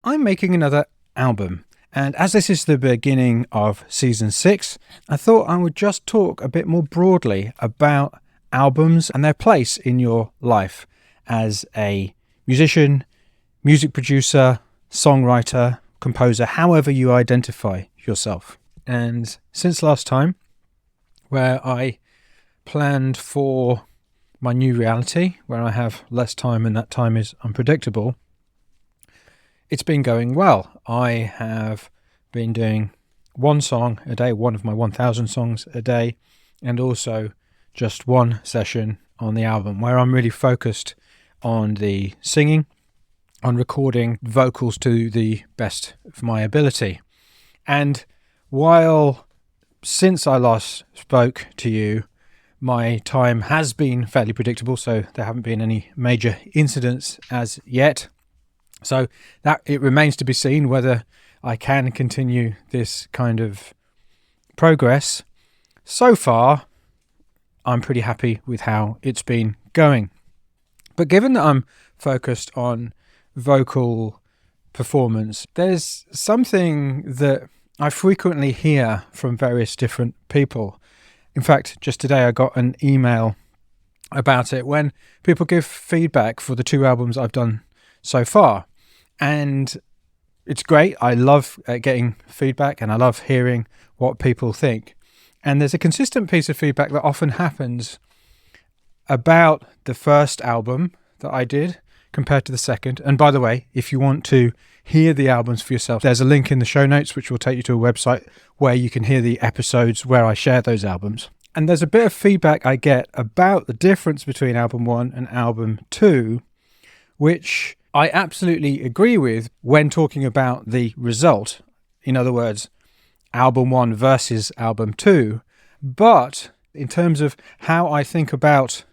I'm making another album, and as this is the beginning of season 6, I thought I would just talk a bit more broadly about albums and their place in your life as a musician, music producer, songwriter, composer, however you identify yourself. And since last time, where I planned for my new reality, where I have less time and that time is unpredictable, it's been going well. I have been doing one song a day, one of my 1,000 songs a day, and also just one session on the album where I'm really focused on the singing, on recording vocals to the best of my ability. And while since I last spoke to you, my time has been fairly predictable, so there haven't been any major incidents as yet. So that it remains to be seen whether I can continue this kind of progress. So far, I'm pretty happy with how it's been going. But given that I'm focused on vocal performance, there's something that I frequently hear from various different people. In fact, just today I got an email about it when people give feedback for the 2 albums I've done so far. And it's great. I love getting feedback and I love hearing what people think. And there's a consistent piece of feedback that often happens about the first album that I did compared to the second. And by the way, if you want to hear the albums for yourself, there's a link in the show notes which will take you to a website where you can hear the episodes where I share those albums. And there's a bit of feedback I get about the difference between album 1 and album 2, which I absolutely agree with when talking about the result. In other words, album 1 versus album 2. But in terms of how I think about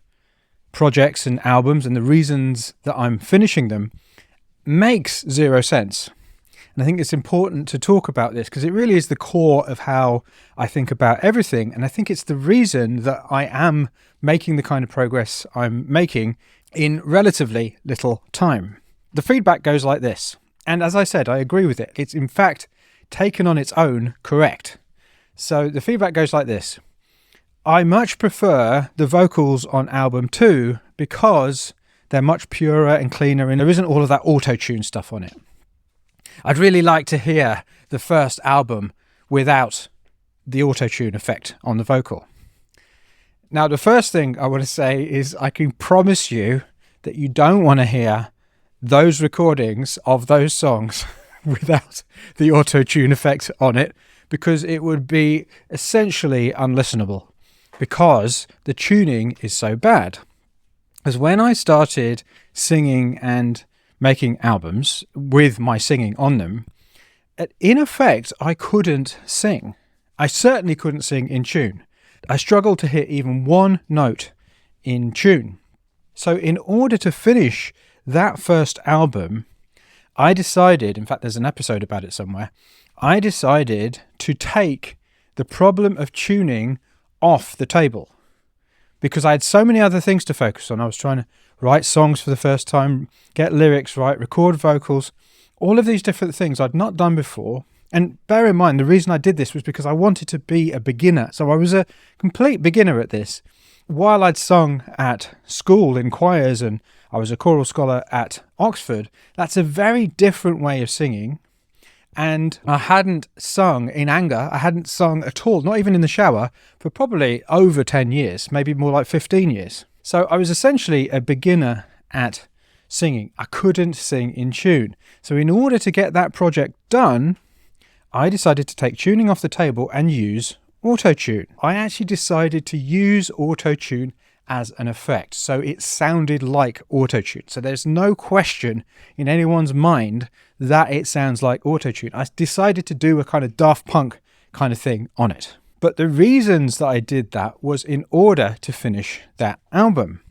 projects and albums and the reasons that I'm finishing them, makes zero sense. And I think it's important to talk about this because it really is the core of how I think about everything. And I think it's the reason that I am making the kind of progress I'm making in relatively little time. The feedback goes like this, and as I said, I agree with it. It's in fact taken on its own correct. So the feedback goes like this. I much prefer the vocals on album 2 because they're much purer and cleaner and there isn't all of that auto-tune stuff on it. I'd really like to hear the first album without the auto-tune effect on the vocal. Now, the first thing I want to say is I can promise you that you don't want to hear those recordings of those songs without the auto-tune effect on it, because it would be essentially unlistenable because the tuning is so bad. Because when I started singing and making albums with my singing on them, in effect, I couldn't sing. I certainly couldn't sing in tune. I struggled to hit even one note in tune. So in order to finish that first album, I decided, in fact, there's an episode about it somewhere, I decided to take the problem of tuning off the table because I had so many other things to focus on. I was trying to write songs for the first time, get lyrics right, record vocals, all of these different things I'd not done before. And bear in mind, the reason I did this was because I wanted to be a beginner. So I was a complete beginner at this. While I'd sung at school in choirs and I was a choral scholar at Oxford, that's a very different way of singing. And I hadn't sung in anger. I hadn't sung at all, not even in the shower, for probably over 10 years, maybe more like 15 years. So I was essentially a beginner at singing. I couldn't sing in tune. So in order to get that project done, I decided to take tuning off the table and use auto-tune. I actually decided to use auto-tune as an effect, so it sounded like auto-tune. So there's no question in anyone's mind that it sounds like auto-tune. I decided to do a kind of Daft Punk kind of thing on it. But the reasons that I did that was in order to finish that album.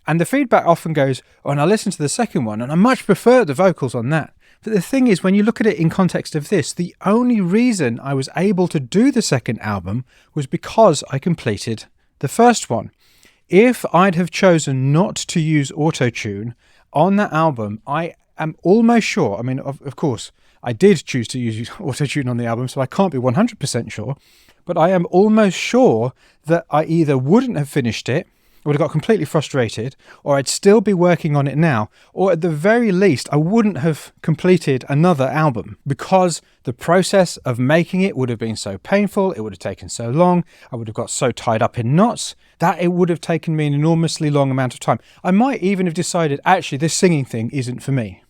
And the feedback often goes, oh, and I listened to the second one and I much prefer the vocals on that. But the thing is, when you look at it in context of this, the only reason I was able to do the second album was because I completed the first one. If I'd have chosen not to use auto-tune on that album, I am almost sure, I mean, of course, I did choose to use auto-tune on the album, so I can't be 100% sure, but I am almost sure that I either wouldn't have finished it, would have got completely frustrated, or I'd still be working on it now, or at the very least, I wouldn't have completed another album because the process of making it would have been so painful, it would have taken so long, I would have got so tied up in knots that it would have taken me an enormously long amount of time. I might even have decided, actually, this singing thing isn't for me.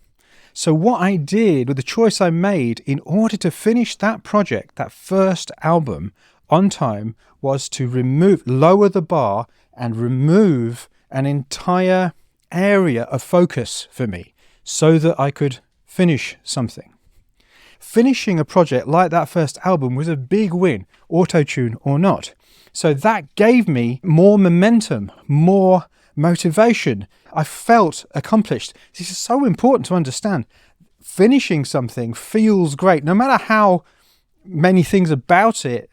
So what I did, with the choice I made in order to finish that project, that first album, on time, was to lower the bar and remove an entire area of focus for me so that I could finish something. Finishing a project like that first album was a big win, auto-tune or not. So that gave me more momentum, more motivation. I felt accomplished. This is so important to understand. Finishing something feels great, no matter how many things about it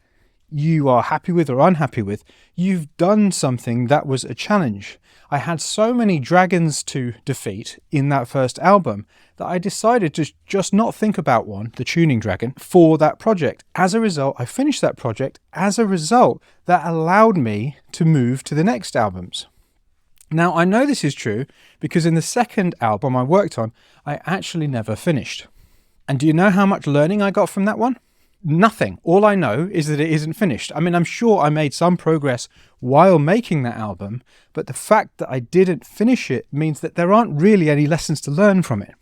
you are happy with or unhappy with. You've done something that was a challenge. I had so many dragons to defeat in that first album that I decided to just not think about one, the tuning dragon, for that project. As a result, I finished that project. As a result, that allowed me to move to the next albums. Now, I know this is true because in the second album I worked on, I actually never finished. And do you know how much learning I got from that one? Nothing. All I know is that it isn't finished. I mean, I'm sure I made some progress while making that album, but the fact that I didn't finish it means that there aren't really any lessons to learn from it.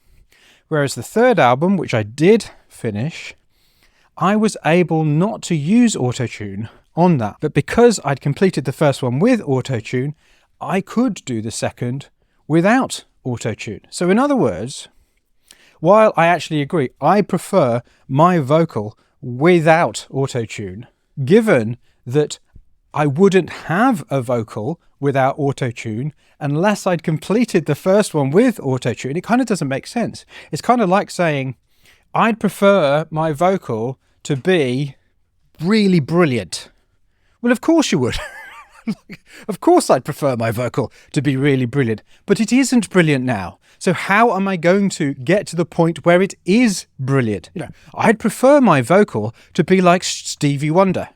Whereas the third album, which I did finish, I was able not to use auto-tune on that. But because I'd completed the first one with auto-tune, I could do the second without auto-tune. So in other words, while I actually agree, I prefer my vocal without auto-tune, given that I wouldn't have a vocal without auto-tune unless I'd completed the first one with auto-tune. It kind of doesn't make sense. It's kind of like saying, I'd prefer my vocal to be really brilliant. Well, of course you would. Of course I'd prefer my vocal to be really brilliant, but it isn't brilliant now. So how am I going to get to the point where it is brilliant? I'd prefer my vocal to be like Stevie Wonder.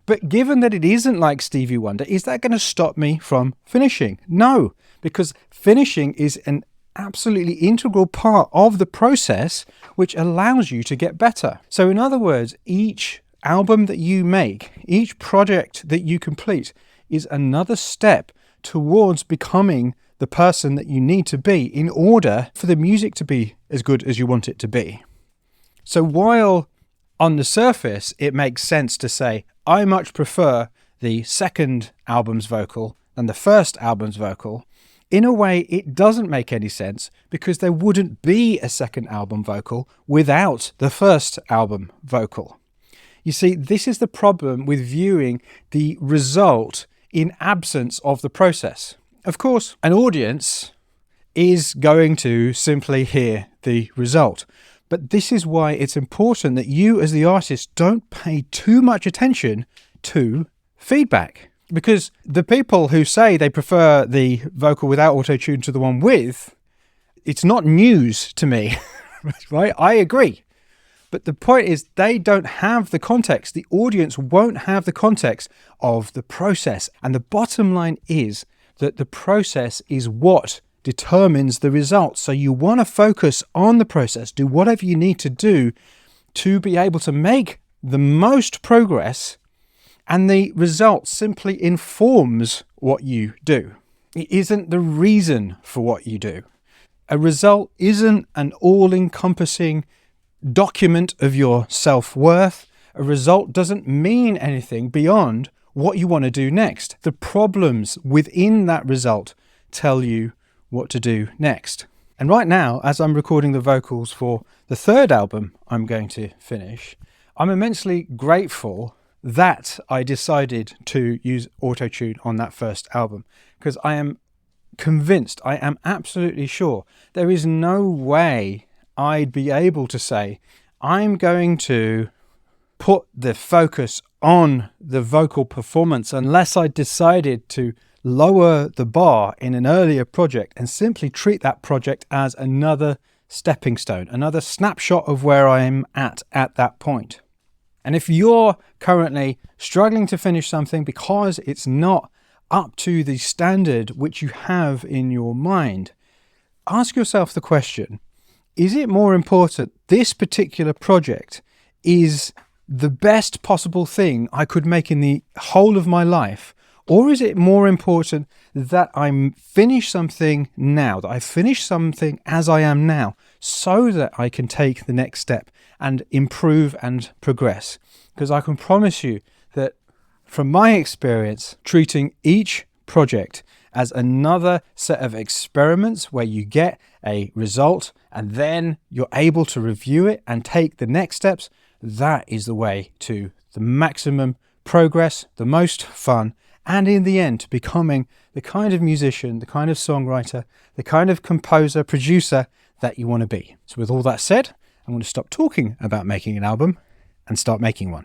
But given that it isn't like Stevie Wonder, is that going to stop me from finishing? No, because finishing is an absolutely integral part of the process which allows you to get better. So in other words, each album that you make, each project that you complete is another step towards becoming the person that you need to be in order for the music to be as good as you want it to be. So while on the surface it makes sense to say, I much prefer the second album's vocal than the first album's vocal, in a way it doesn't make any sense because there wouldn't be a second album vocal without the first album vocal. You see, this is the problem with viewing the result in absence of the process. Of course, an audience is going to simply hear the result. But this is why it's important that you as the artist don't pay too much attention to feedback. Because the people who say they prefer the vocal without auto-tune to the one with, it's not news to me, right? I agree. But the point is they don't have the context. The audience won't have the context of the process. And the bottom line is that the process is what determines the results. So you want to focus on the process, do whatever you need to do to be able to make the most progress, and the result simply informs what you do. It isn't the reason for what you do. A result isn't an all-encompassing document of your self-worth. A result doesn't mean anything beyond what you want to do next. The problems within that result tell you what to do next. And right now, as I'm recording the vocals for the third album I'm going to finish, I'm immensely grateful that I decided to use auto-tune on that first album, because I am convinced, I am absolutely sure, there is no way I'd be able to say, I'm going to put the focus on the vocal performance unless I decided to lower the bar in an earlier project and simply treat that project as another stepping stone, another snapshot of where I'm at that point. And if you're currently struggling to finish something because it's not up to the standard which you have in your mind, ask yourself the question, is it more important this particular project is the best possible thing I could make in the whole of my life? Or is it more important that I finish something now, that I finish something as I am now, so that I can take the next step and improve and progress? Because I can promise you that from my experience, treating each project as another set of experiments where you get a result and then you're able to review it and take the next steps, that is the way to the maximum progress, the most fun, and in the end, becoming the kind of musician, the kind of songwriter, the kind of composer, producer that you want to be. So with all that said, I'm going to stop talking about making an album and start making one.